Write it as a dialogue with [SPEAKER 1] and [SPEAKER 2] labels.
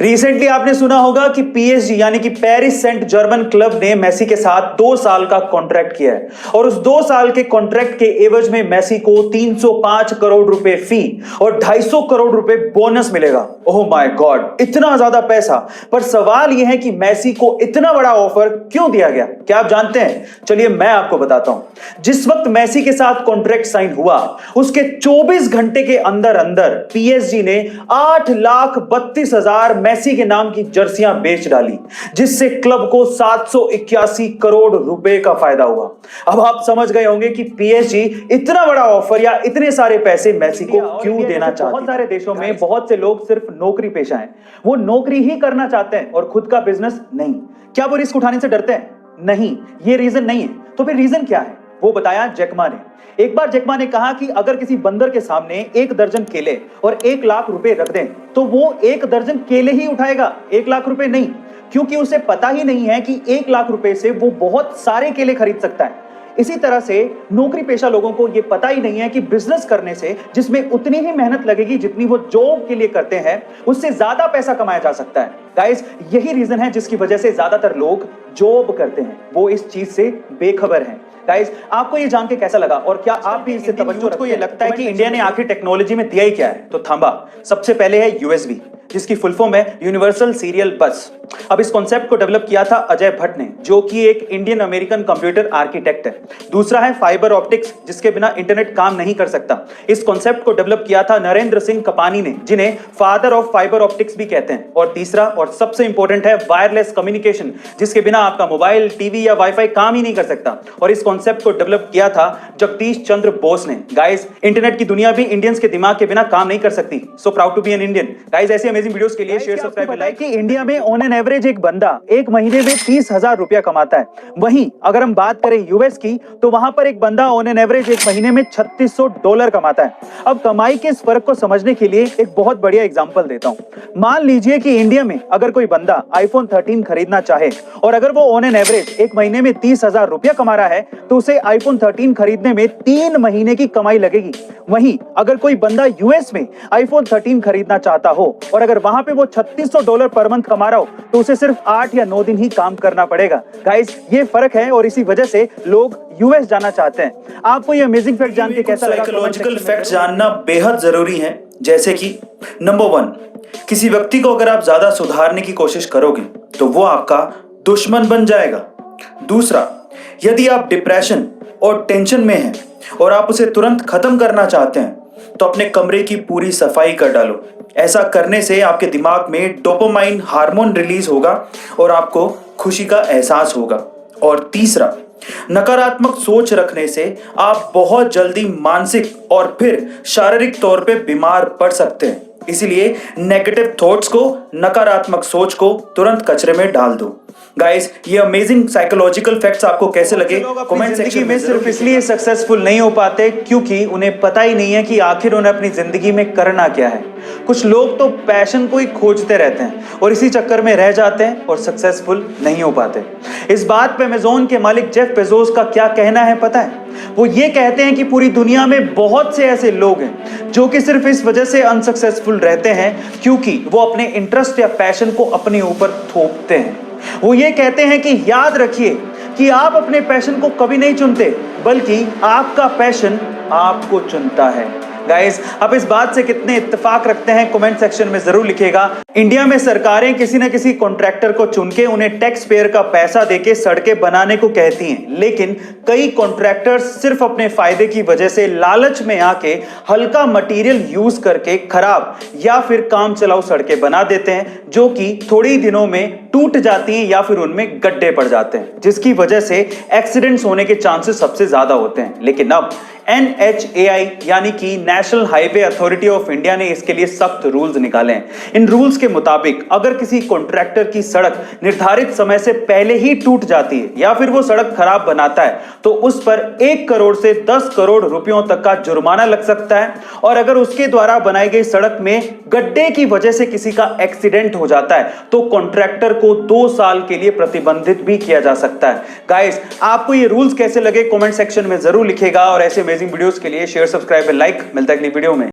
[SPEAKER 1] Recently आपने सुना होगा कि पीएसजी यानी कि पेरिस सेंट जर्मन क्लब ने मेसी के साथ 2 साल का कॉन्ट्रैक्ट किया है और उस 2 साल के कॉन्ट्रैक्ट के एवज में मेसी को 305 करोड़ रुपए फी और 250 करोड़ रुपए बोनस मिलेगा। ओह माय गॉड, इतना ज्यादा पैसा। पर सवाल यह है कि मेसी को इतना बड़ा ऑफर क्यों दिया गया? क्या आप जानते हैं? चलिए मैं आपको बताता हूं। जिस वक्त मेसी के साथ कॉन्ट्रैक्ट साइन हुआ उसके 24 घंटे के अंदर अंदर पीएसजी ने 8,32,000 मेसी के नाम की जर्सियां बेच डाली, जिससे क्लब को 781 करोड़ रुपए का फायदा हुआ। अब आप समझ गए होंगे कि पीएसजी इतना बड़ा ऑफर या इतने सारे पैसे मेसी को क्यों देना चाहती है। बहुत सारे देशों में बहुत से लोग सिर्फ नौकरी पेशा हैं, वो नौकरी ही करना चाहते हैं और खुद का बिजनेस नहीं। क्या वो रिस्क उठाने से डरते हैं? नहीं, ये रीजन नहीं है। तो फिर रीजन क्या है? वो बताया जैकमा ने। एक बार जैकमा ने कहा कि अगर किसी बंदर के सामने 1 दर्जन केले और 1 लाख रुपए रख दें तो वो 1 दर्जन केले ही उठाएगा, 1 लाख रुपए नहीं, क्योंकि उसे पता ही नहीं है कि 1 लाख रुपए से वो बहुत सारे केले खरीद सकता है। इसी तरह से नौकरी पेशा लोगों को यह पता ही नहीं है कि बिजनेस करने से, जिसमें उतनी ही मेहनत लगेगी जितनी वो जॉब के लिए करते हैं, उससे ज्यादा पैसा कमाया जा सकता है। गाइस, यही रीजन है जिसकी वजह से ज्यादातर लोग जॉब करते हैं, वो इस चीज से बेखबर हैं। गाइस, आपको ये जान के कैसा लगा और क्या आप भी इससे तवज्जो रखते हैं? ये लगता है कि इंडिया ने आखिर टेक्नोलॉजी में दिया ही क्या है? तो थांबा, सबसे पहले है यूएसबी, जिसकी फुल फॉर्म है यूनिवर्सल सीरियल बस। अब इस कॉन्सेप्ट को डेवलप किया था अजय भट्ट ने, जो कि एक इंडियन अमेरिकन कंप्यूटर आर्किटेक्ट है। दूसरा है फाइबर ऑप्टिक्स, जिसके बिना इंटरनेट काम नहीं कर सकता। इस कॉन्सेप्ट को डेवलप किया था नरेंद्र सिंह कपानी ने, जिन्हें फादर ऑफ फाइबर ऑप्टिक्स भी कहते हैं। और तीसरा और सबसे इंपॉर्टेंट है वायरलेस कम्युनिकेशन, जिसके बिना आपका मोबाइल, टीवी या वाईफाई काम ही नहीं कर सकता। और इस कॉन्सेप्ट को डेवलप किया था जगदीश चंद्र बोस ने। गाइस, इंटरनेट की दुनिया भी इंडियंस के दिमाग के बिना काम नहीं कर सकती। So proud to be an Indian. Guys, ऐसी अमेजिंग वीडियोस के लिए शेयर, सब्सक्राइब, लाइक। कि इंडिया में ऑन एन एवरेज एक बंदा एक महीने में 30,000 रुपया कमाता है। वहीं अगर हम बात करें यूएस की, तो वहां पर एक बंदा ऑन एन एवरेज एक महीने में $3600 कमाता है। अब कमाई के इस फर्क को समझने के लिए एक बहुत बढ़िया एग्जांपल देता हूं। मान लीजिए कि इंडिया में अगर कोई बंदा आईफोन 13 खरीदना चाहे और अगर वो ऑन एन एवरेज एक महीने में 30,000 रुपया कमा रहा है, तो उसे आईफोन 13 खरीदने में 3 महीने की कमाई लगेगी। वहीं अगर कोई बंदा यूएस में आईफोन 13 खरीदना चाहता हो और अगर वहां पे वो $3600 पर मंथ कमा रहा हो, तो उसे सिर्फ 8 या 9 दिन ही काम करना पड़ेगा। गाइस, ये फर्क है और इसी वजह से लोग यूएस जाना चाहते हैं। आपको ये अमेजिंग फैक्ट जान के कैसा लगा?
[SPEAKER 2] साइकोलॉजिकल फैक्ट जानना बेहद जरूरी है। जैसे कि नंबर 1, किसी व्यक्ति को अगर आप ज्यादा सुधारने की कोशिश करोगे तो वो आपका दुश्मन बन जाएगा। दूसरा, यदि आप डिप्रेशन और टेंशन में हैं और आप उसे तुरंत खत्म करना चाहते हैं तो अपने कमरे की पूरी सफाई कर डालो। ऐसा करने से आपके दिमाग में डोपामाइन हार्मोन रिलीज होगा और आपको खुशी का एहसास होगा। और तीसरा, नकारात्मक सोच रखने से आप बहुत जल्दी मानसिक और फिर शारीरिक तौर पे बीमार पड़ सकते हैं। इसीलिए नेगेटिव थॉट्स को, नकारात्मक सोच को तुरंत कचरे में डाल दो। गाइस, ये अमेजिंग साइकोलॉजिकल फैक्ट्स आपको कैसे लगे?
[SPEAKER 1] कमेंट सेक्शन में सिर्फ इसलिए सक्सेसफुल नहीं हो पाते क्योंकि उन्हें पता ही नहीं है कि आखिर उन्हें अपनी जिंदगी में करना क्या है। कुछ लोग तो पैशन को ही खोजते रहते हैं और इसी चक्कर में रह जाते हैं और सक्सेसफुल नहीं हो पाते। इस बात पे अमेज़न के मालिक जेफ बेजोस का क्या कहना है पता है? वो ये कहते हैं कि पूरी दुनिया में बहुत से ऐसे लोग हैं जो कि सिर्फ इस वजह से अनसक्सेसफुल रहते हैं क्योंकि वो अपने इंटरेस्ट या पैशन को अपने ऊपर थोपते हैं। वो ये कहते हैं कि याद रखिए कि आप अपने पैशन को कभी नहीं चुनते, बल्कि आपका पैशन आपको चुनता है। गाइस, आप इस बात से कितने इत्तेफाक रखते हैं कमेंट सेक्शन में जरूर लिखिएगा। इंडिया में सरकारें किसी न किसी कॉन्ट्रैक्टर को चुन के उन्हें टैक्स पेयर का पैसा देके सड़कें बनाने को कहती हैं, लेकिन कई कॉन्ट्रैक्टर्स सिर्फ अपने फायदे की वजह से लालच में आके हल्का मटेरियल यूज करके खराब या फिर काम चलाऊ सड़कें बना देते हैं, जो कि थोड़ी दिनों में टूट जाती हैं या फिर उनमें गड्ढे पड़ जाते हैं, जिसकी वजह से एक्सीडेंट्स होने के चांसेस सबसे ज्यादा होते हैं। लेकिन अब NHAI यानी कि national highway authority of India ने इसके लिए सख्त रूल्स निकाले हैं। इन रूल्स के मुताबिक अगर किसी कॉन्ट्रैक्टर की सड़क निर्धारित समय से पहले ही टूट जाती है या फिर वो सड़क खराब बनाता है तो उस पर 1 करोड़ से 10 करोड़ रुपयों तक का जुर्माना लग सकता है। और अगर उसके द्वारा बनाई गई सड़क में गड्ढे की वजह से किसी का एक्सीडेंट हो जाता है तो कॉन्ट्रैक्टर को 2 साल के लिए प्रतिबंधित भी किया जा सकता है। गाइस, आपको ये रूल्स कैसे लगे कमेंट सेक्शन में जरूर लिखिएगा और ऐसे अमेजिंग वीडियोस के लिए शेयर, सब्सक्राइब और लाइक। मिलता है अगली वीडियो में।